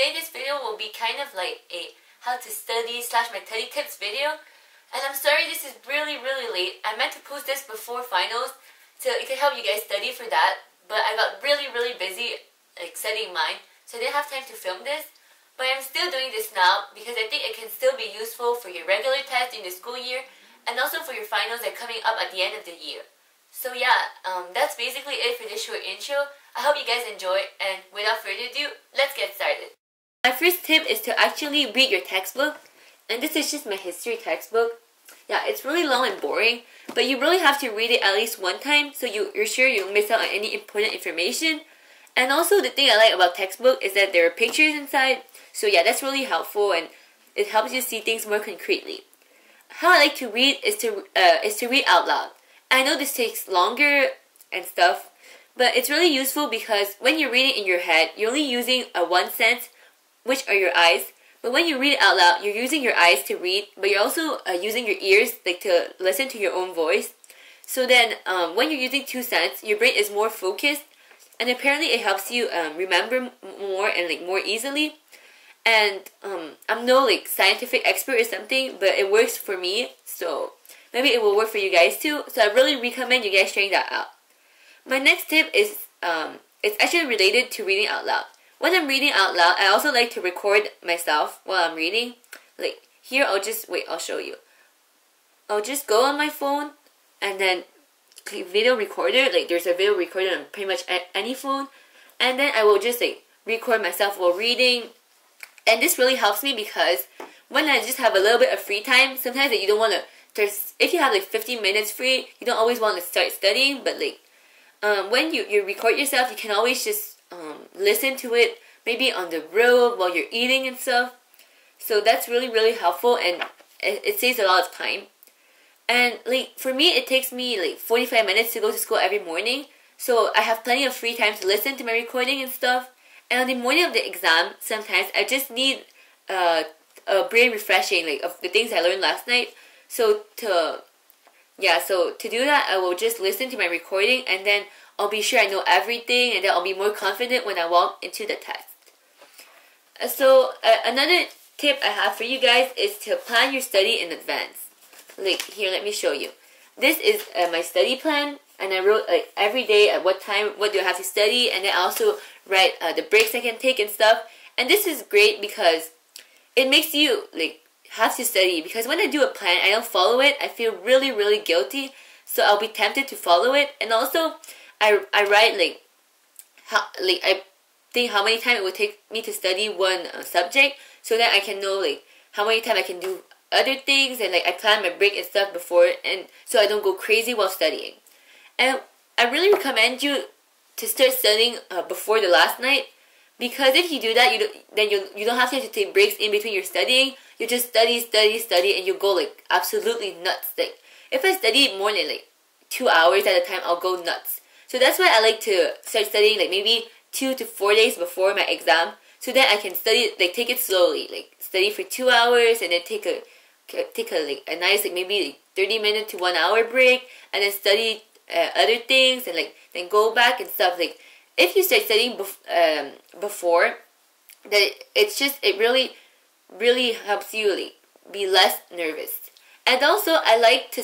today this video will be kind of like a how to study / my study tips video. And I'm sorry this is really late. I meant to post this before finals so it could help you guys study for that. But I got really busy like studying mine, so I didn't have time to film this. But I'm still doing this now because I think it can still be useful for your regular tests in the school year and also for your finals that are coming up at the end of the year. So yeah, that's basically it for this short intro. I hope you guys enjoy, and without further ado, let's get started. My first tip is to actually read your textbook, and this is just my history textbook. Yeah, it's really long and boring, but you really have to read it at least one time so you're sure you don't miss out on any important information. And also the thing I like about textbook is that there are pictures inside, so yeah, that's really helpful and it helps you see things more concretely. How I like to read is to read out loud. I know this takes longer and stuff, but it's really useful because when you're reading in your head, you're only using one sense, which are your eyes. But when you read it out loud, you're using your eyes to read, but you're also using your ears like to listen to your own voice. So then, when you're using two senses, your brain is more focused, and apparently it helps you remember more and like more easily. And I'm no like scientific expert or something, but it works for me, so maybe it will work for you guys too. So I really recommend you guys trying that out. My next tip is it's actually related to reading out loud. When I'm reading out loud, I also like to record myself while I'm reading. Like here, I'll show you. I'll just go on my phone and then click video recorder. Like there's a video recorder on pretty much any phone, and then I will just like record myself while reading. And this really helps me because when I just have a little bit of free time, sometimes like, you don't want to. If you have like 15 minutes free, you don't always want to start studying. But like when you record yourself, you can always just listen to it, maybe on the road while you're eating and stuff. So that's really helpful, and it saves a lot of time. And like for me, it takes me like 45 minutes to go to school every morning, so I have plenty of free time to listen to my recording and stuff. And on the morning of the exam, sometimes I just need a brain refreshing like of the things I learned last night. So to do that, I will just listen to my recording, and then I'll be sure I know everything, and then I'll be more confident when I walk into the test. So another tip I have for you guys is to plan your study in advance. Like here, let me show you. This is my study plan, and I wrote like every day at what time, what do I have to study, and then I also write the breaks I can take and stuff. And this is great because it makes you like have to study, because when I do a plan, I don't follow it, I feel really guilty, so I'll be tempted to follow it. And also I write like I think how many time it would take me to study one subject, so that I can know like how many time I can do other things, and like I plan my break and stuff before, and so I don't go crazy while studying. And I really recommend you to start studying before the last night, because if you do that, you don't have to take breaks in between your studying. You just study, and you go like absolutely nuts. Like if I study more than like 2 hours at a time, I'll go nuts. So that's why I like to start studying like maybe 2 to 4 days before my exam, so that I can study like take it slowly, like study for 2 hours and then take a like a nice like maybe like 30-minute to 1 hour break, and then study other things, and like then go back and stuff. Like if you start studying before that, it really helps you like be less nervous. And also I like to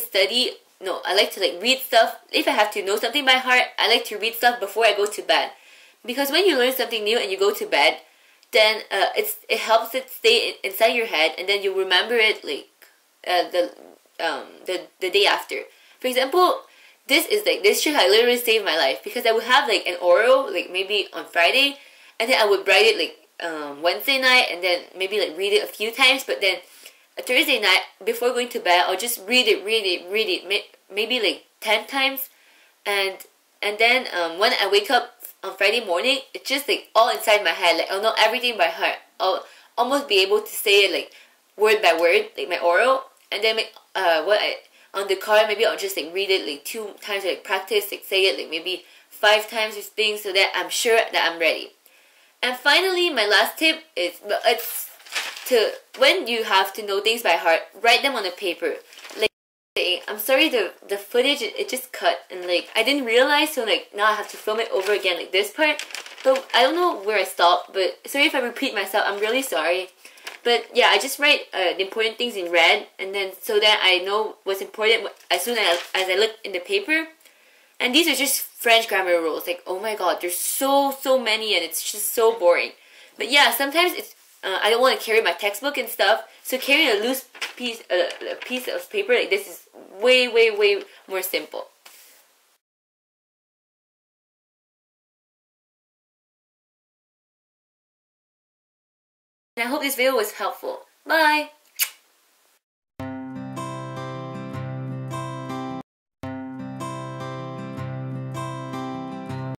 like read stuff. If I have to know something by heart, I like to read stuff before I go to bed, because when you learn something new and you go to bed, then it helps it stay inside your head, and then you remember it like the day after. For example, this trick I literally saved my life, because I would have like an oral like maybe on Friday, and then I would write it like Wednesday night, and then maybe like read it a few times, but then Thursday night before going to bed, I'll just read it maybe like 10 times, and then when I wake up on Friday morning, it's just like all inside my head. Like I'll know everything by heart. I'll almost be able to say it like word by word, like my oral, and then on the car, maybe I'll just like read it like 2 times, like practice, like say it like maybe 5 times or things, so that I'm sure that I'm ready. And finally, my last tip is when you have to know things by heart, write them on a paper. Like I'm sorry, the footage it just cut, and like I didn't realize, so like now I have to film it over again, like this part. But I don't know where I stopped, but sorry if I repeat myself, I'm really sorry. But yeah, I just write the important things in red, and then so that I know what's important as soon as I look in the paper. And these are just French grammar rules. Like, oh my god, there's so many, and it's just so boring. But yeah, sometimes it's I don't want to carry my textbook and stuff, so carrying a loose piece of paper like this is way more simple. And I hope this video was helpful. Bye!